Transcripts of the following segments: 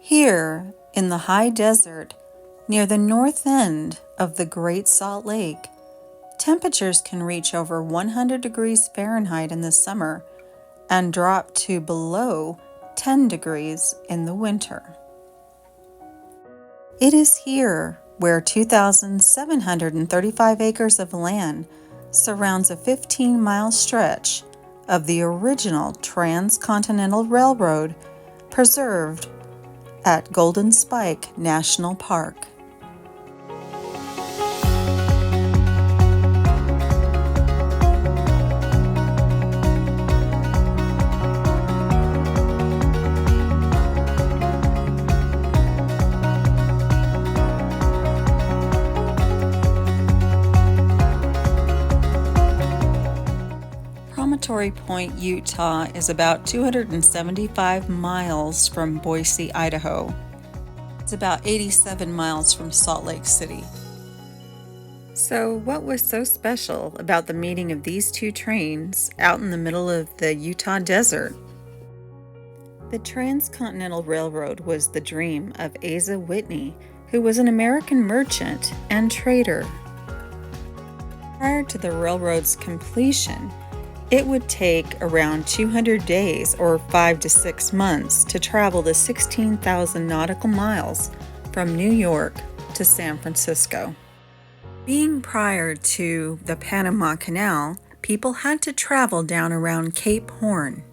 Here, in the high desert, near the north end of the Great Salt Lake, temperatures can reach over 100 degrees Fahrenheit in the summer and drop to below 10 degrees in the winter. It is here where 2,735 acres of land surrounds a 15-mile stretch of the original Transcontinental Railroad preserved at Golden Spike National Park. Promontory Point, Utah is about 275 miles from Boise, Idaho. It's about 87 miles from Salt Lake City. So, what was so special about the meeting of these two trains out in the middle of the Utah desert? The Transcontinental Railroad was the dream of Asa Whitney, who was an American merchant and trader. Prior to the railroad's completion, it would take around 200 days or 5 to 6 months to travel the 16,000 nautical miles from New York to San Francisco. Being prior to the Panama Canal, people had to travel down around Cape Horn.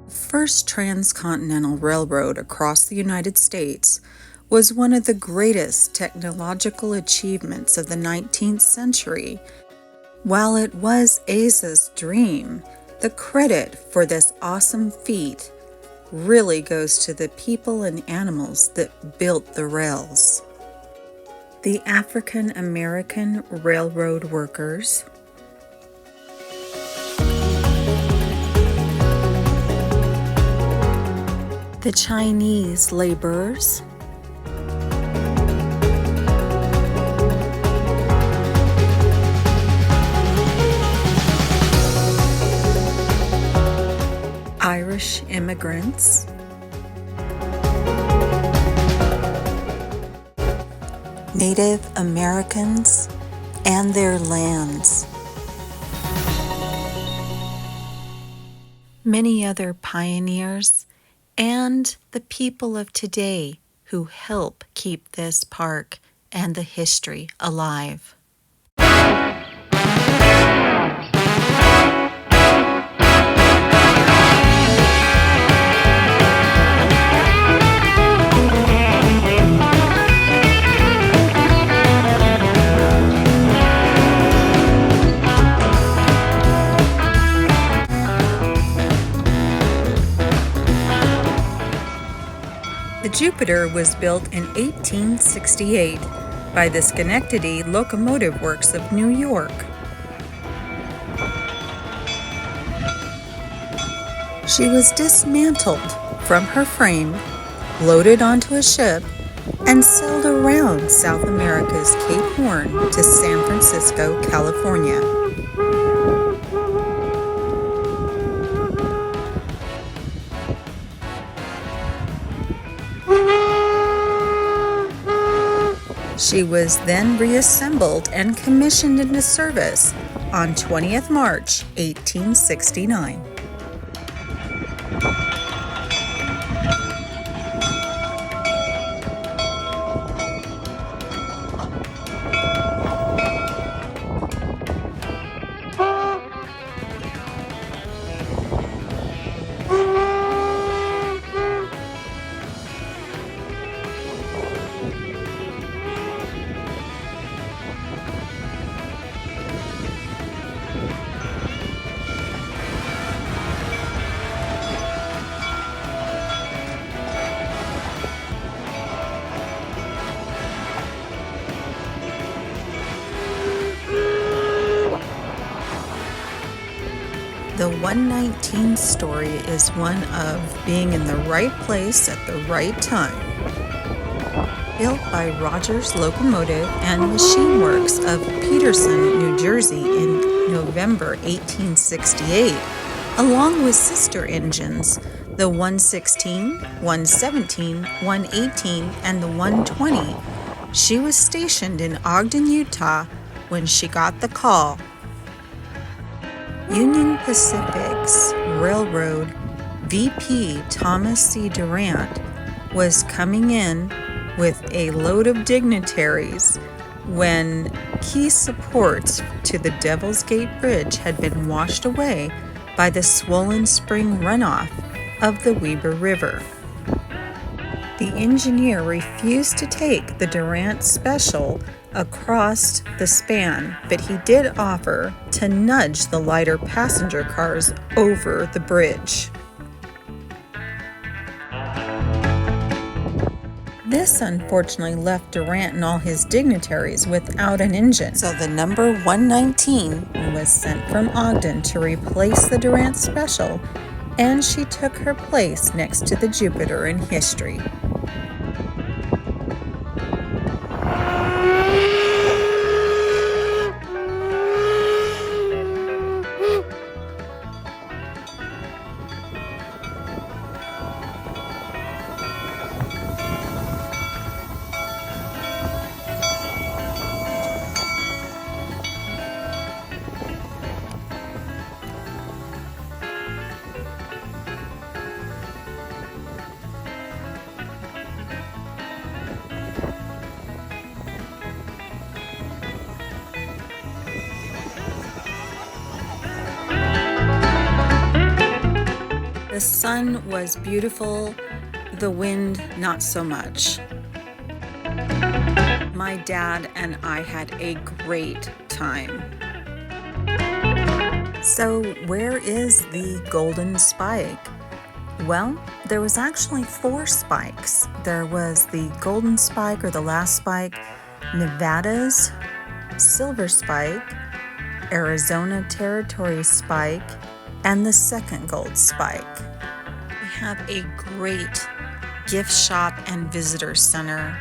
The first transcontinental railroad across the United States was one of the greatest technological achievements of the 19th century. While it was Asa's dream, the credit for this awesome feat really goes to the people and animals that built the rails. The African American railroad workers, the Chinese laborers, Irish immigrants, Native Americans, and their lands. Many other pioneers and the people of today who help keep this park and the history alive. The Jupiter was built in 1868 by the Schenectady Locomotive Works of New York. She was dismantled from her frame, loaded onto a ship, and sailed around South America's Cape Horn to San Francisco, California. She was then reassembled and commissioned into service on 20th March, 1869. The 119 story is one of being in the right place at the right time. built by Rogers Locomotive and Machine Works of Peterson, New Jersey in November 1868, along with sister engines, the 116, 117, 118, and the 120. She was stationed in Ogden, Utah when she got the call. Union Pacific's Railroad VP Thomas C. Durant was coming in with a load of dignitaries when key supports to the Devil's Gate Bridge had been washed away by the swollen spring runoff of the Weber River. The engineer refused to take the Durant Special across the span, but he did offer to nudge the lighter passenger cars over the bridge. This unfortunately left Durant and all his dignitaries without an engine, so the number 119 was sent from Ogden to replace the Durant Special, and she took her place next to the Jupiter in history. The sun was beautiful, the wind not so much. My dad and I had a great time. So where is the Golden Spike? Well, there was actually 4 spikes. There was the Golden Spike or the Last Spike, Nevada's Silver Spike, Arizona Territory Spike, and the second Gold Spike. We have a great gift shop and visitor center.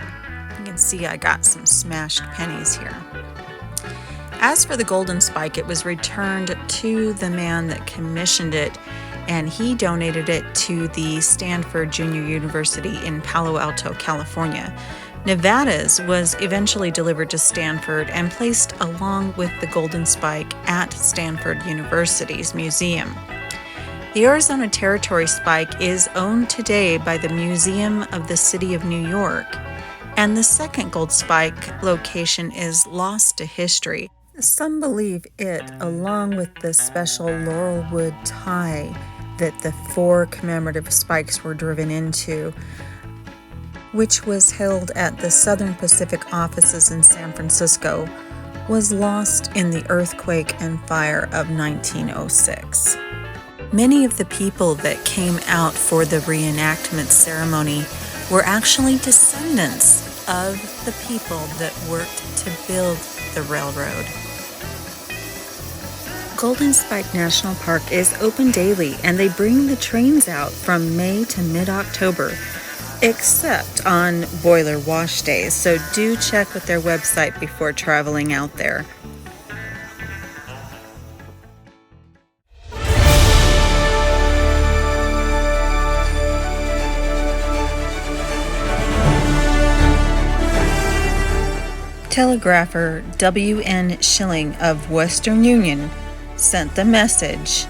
You can see I got some smashed pennies here. As for the Golden Spike, it was returned to the man that commissioned it, and he donated it to the Stanford Junior University in Palo Alto, California. Nevada's was eventually delivered to Stanford and placed along with the Golden Spike at Stanford University's museum. The Arizona Territory Spike is owned today by the Museum of the City of New York, and the second Gold Spike location is lost to history. Some believe it, along with the special laurelwood tie that the 4 commemorative spikes were driven into, which was held at the Southern Pacific offices in San Francisco, was lost in the earthquake and fire of 1906. Many of the people that came out for the reenactment ceremony were actually descendants of the people that worked to build the railroad. Golden Spike National Park is open daily, and they bring the trains out from May to mid-October, except on boiler wash days, so do check with their website before traveling out there. Telegrapher W.N. Schilling of Western Union sent the message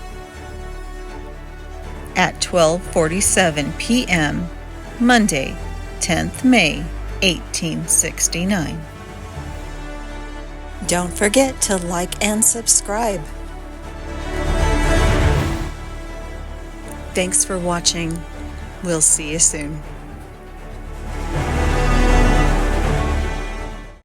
at 12:47 p.m. Monday, 10th May, 1869. Don't forget to like and subscribe. Thanks for watching. We'll see you soon.